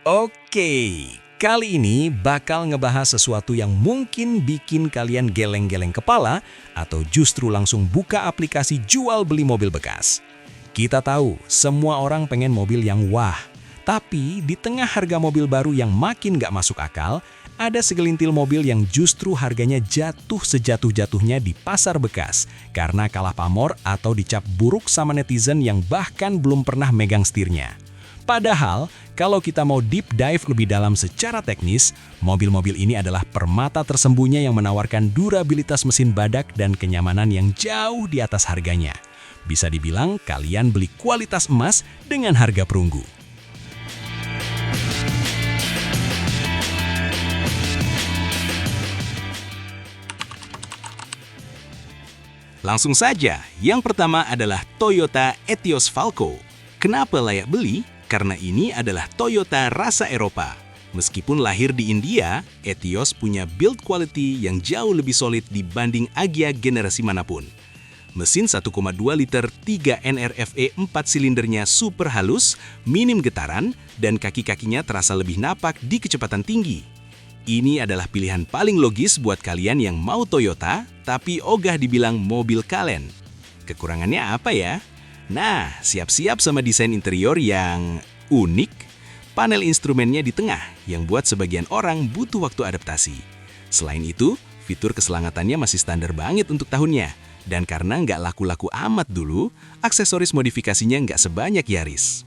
Oke, kali ini bakal ngebahas sesuatu yang mungkin bikin kalian geleng-geleng kepala atau justru langsung buka aplikasi jual beli mobil bekas. Kita tahu, semua orang pengen mobil yang wah. Tapi di tengah harga mobil baru yang makin gak masuk akal, ada segelintir mobil yang justru harganya jatuh sejatuh-jatuhnya di pasar bekas karena kalah pamor atau dicap buruk sama netizen yang bahkan belum pernah megang setirnya. Padahal, kalau kita mau deep dive lebih dalam secara teknis, mobil-mobil ini adalah permata tersembunyi yang menawarkan durabilitas mesin badak dan kenyamanan yang jauh di atas harganya. Bisa dibilang kalian beli kualitas emas dengan harga perunggu. Langsung saja, yang pertama adalah Toyota Etios Falco. Kenapa layak beli? Karena ini adalah Toyota rasa Eropa. Meskipun lahir di India, Etios punya build quality yang jauh lebih solid dibanding Agya generasi manapun. Mesin 1,2 liter 3 NRFE 4 silindernya super halus, minim getaran, dan kaki-kakinya terasa lebih napak di kecepatan tinggi. Ini adalah pilihan paling logis buat kalian yang mau Toyota, tapi ogah dibilang mobil kalen. Kekurangannya apa ya? Nah, siap-siap sama desain interior yang unik, panel instrumennya di tengah yang buat sebagian orang butuh waktu adaptasi. Selain itu, fitur keselamatannya masih standar banget untuk tahunnya. Dan karena nggak laku-laku amat dulu, aksesoris modifikasinya nggak sebanyak Yaris.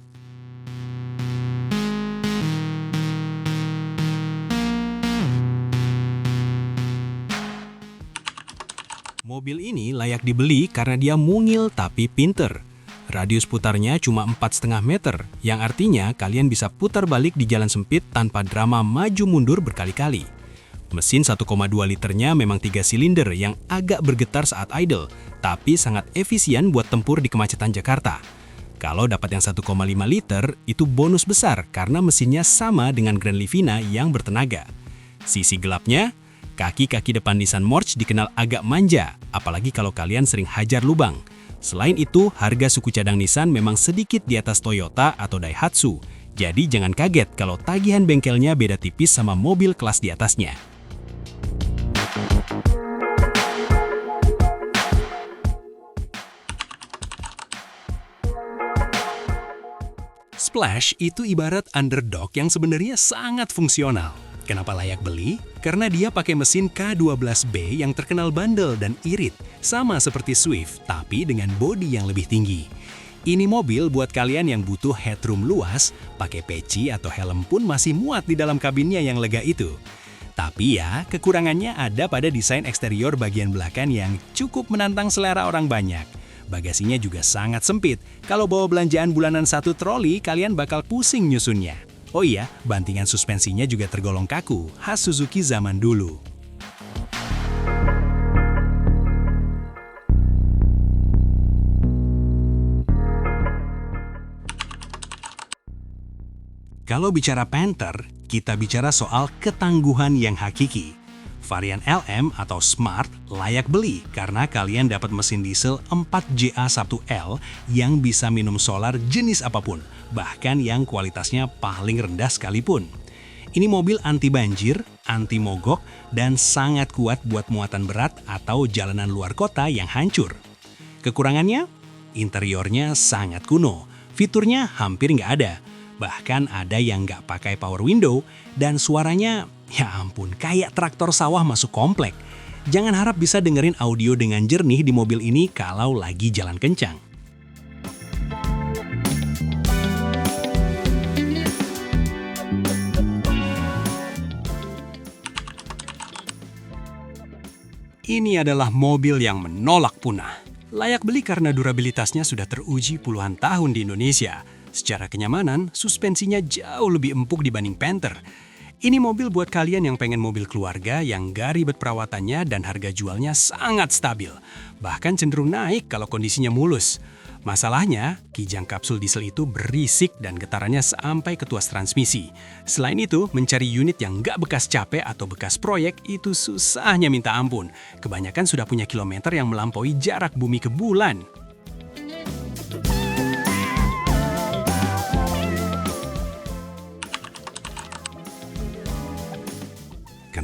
Mobil ini layak dibeli karena dia mungil tapi pinter. Radius putarnya cuma 4,5 meter, yang artinya kalian bisa putar balik di jalan sempit tanpa drama maju mundur berkali-kali. Mesin 1,2 liternya memang 3 silinder yang agak bergetar saat idle, tapi sangat efisien buat tempur di kemacetan Jakarta. Kalau dapat yang 1,5 liter, itu bonus besar karena mesinnya sama dengan Grand Livina yang bertenaga. Sisi gelapnya, kaki-kaki depan Nissan March dikenal agak manja, apalagi kalau kalian sering hajar lubang. Selain itu, harga suku cadang Nissan memang sedikit di atas Toyota atau Daihatsu. Jadi jangan kaget kalau tagihan bengkelnya beda tipis sama mobil kelas di atasnya. Splash itu ibarat underdog yang sebenarnya sangat fungsional. Kenapa layak beli? Karena dia pakai mesin K12B yang terkenal bandel dan irit, sama seperti Swift, tapi dengan bodi yang lebih tinggi. Ini mobil buat kalian yang butuh headroom luas, pakai peci atau helm pun masih muat di dalam kabinnya yang lega itu. Tapi ya, kekurangannya ada pada desain eksterior bagian belakang yang cukup menantang selera orang banyak. Bagasinya juga sangat sempit. Kalau bawa belanjaan bulanan satu troli, kalian bakal pusing nyusunnya. Oh iya, bantingan suspensinya juga tergolong kaku, khas Suzuki zaman dulu. Kalau bicara Panther, kita bicara soal ketangguhan yang hakiki. Varian LM atau Smart layak beli karena kalian dapat mesin diesel 4JA1L yang bisa minum solar jenis apapun, bahkan yang kualitasnya paling rendah sekalipun. Ini mobil anti banjir, anti mogok, dan sangat kuat buat muatan berat atau jalanan luar kota yang hancur. Kekurangannya? Interiornya sangat kuno, fiturnya hampir nggak ada. Bahkan ada yang nggak pakai power window, dan suaranya, ya ampun, kayak traktor sawah masuk komplek. Jangan harap bisa dengerin audio dengan jernih di mobil ini kalau lagi jalan kencang. Ini adalah mobil yang menolak punah. Layak beli karena durabilitasnya sudah teruji puluhan tahun di Indonesia. Secara kenyamanan, suspensinya jauh lebih empuk dibanding Panther. Ini mobil buat kalian yang pengen mobil keluarga yang gak ribet perawatannya dan harga jualnya sangat stabil. Bahkan cenderung naik kalau kondisinya mulus. Masalahnya, kijang kapsul diesel itu berisik dan getarannya sampai ke tuas transmisi. Selain itu, mencari unit yang gak bekas capek atau bekas proyek itu susahnya minta ampun. Kebanyakan sudah punya kilometer yang melampaui jarak bumi ke bulan.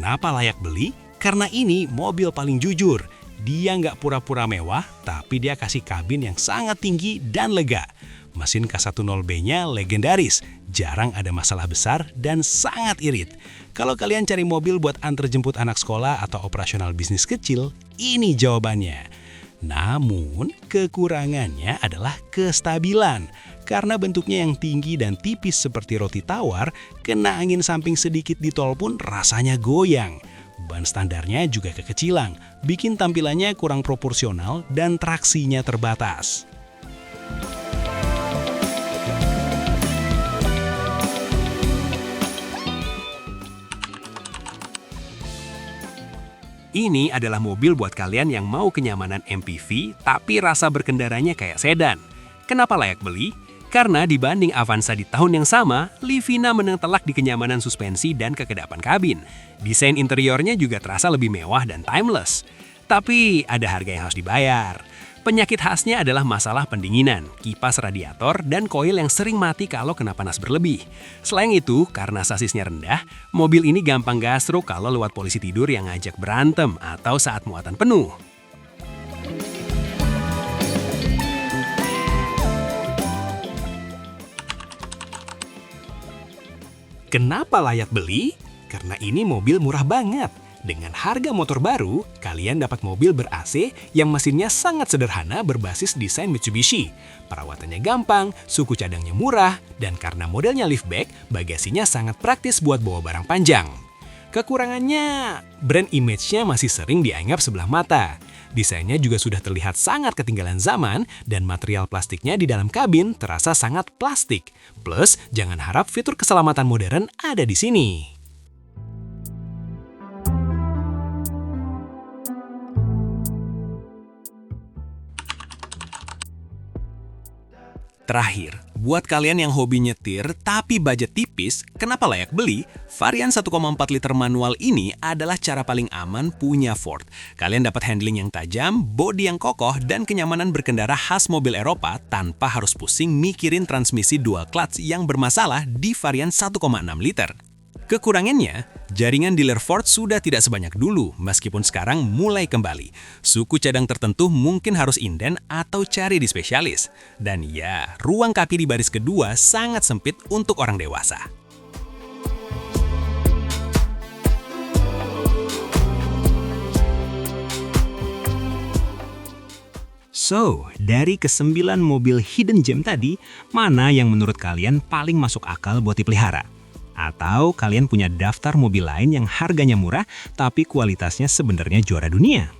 Kenapa layak beli? Karena ini mobil paling jujur. Dia nggak pura-pura mewah, tapi dia kasih kabin yang sangat tinggi dan lega. Mesin K10B-nya legendaris, jarang ada masalah besar dan sangat irit. Kalau kalian cari mobil buat antar jemput anak sekolah atau operasional bisnis kecil, ini jawabannya. Namun, kekurangannya adalah kestabilan. Karena bentuknya yang tinggi dan tipis seperti roti tawar, kena angin samping sedikit di tol pun rasanya goyang. Ban standarnya juga kekecilan, bikin tampilannya kurang proporsional dan traksinya terbatas. Ini adalah mobil buat kalian yang mau kenyamanan MPV, tapi rasa berkendaranya kayak sedan. Kenapa layak beli? Karena dibanding Avanza di tahun yang sama, Livina menang telak di kenyamanan suspensi dan kekedapan kabin. Desain interiornya juga terasa lebih mewah dan timeless. Tapi ada harga yang harus dibayar. Penyakit khasnya adalah masalah pendinginan, kipas radiator, dan koil yang sering mati kalau kena panas berlebih. Selain itu, karena sasisnya rendah, mobil ini gampang gastro kalau lewat polisi tidur yang ngajak berantem atau saat muatan penuh. Kenapa layak beli? Karena ini mobil murah banget. Dengan harga motor baru, kalian dapat mobil ber-AC yang mesinnya sangat sederhana berbasis desain Mitsubishi. Perawatannya gampang, suku cadangnya murah, dan karena modelnya liftback, bagasinya sangat praktis buat bawa barang panjang. Kekurangannya, brand image-nya masih sering dianggap sebelah mata. Desainnya juga sudah terlihat sangat ketinggalan zaman, dan material plastiknya di dalam kabin terasa sangat plastik. Plus, jangan harap fitur keselamatan modern ada di sini. Terakhir, buat kalian yang hobi nyetir tapi budget tipis, kenapa layak beli? Varian 1,4 liter manual ini adalah cara paling aman punya Ford. Kalian dapat handling yang tajam, bodi yang kokoh, dan kenyamanan berkendara khas mobil Eropa tanpa harus pusing mikirin transmisi dual clutch yang bermasalah di varian 1,6 liter. Kekurangannya, jaringan dealer Ford sudah tidak sebanyak dulu meskipun sekarang mulai kembali. Suku cadang tertentu mungkin harus inden atau cari di spesialis. Dan ya, ruang kaki di baris kedua sangat sempit untuk orang dewasa. So, dari ke-9 mobil hidden gem tadi, mana yang menurut kalian paling masuk akal buat dipelihara? Atau kalian punya daftar mobil lain yang harganya murah tapi kualitasnya sebenarnya juara dunia?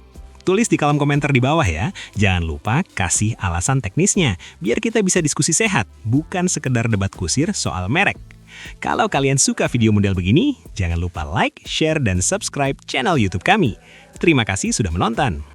Tulis di kolom komentar di bawah ya. Jangan lupa kasih alasan teknisnya biar kita bisa diskusi sehat, bukan sekedar debat kusir soal merek. Kalau kalian suka video model begini, jangan lupa like, share, dan subscribe channel YouTube kami. Terima kasih sudah menonton.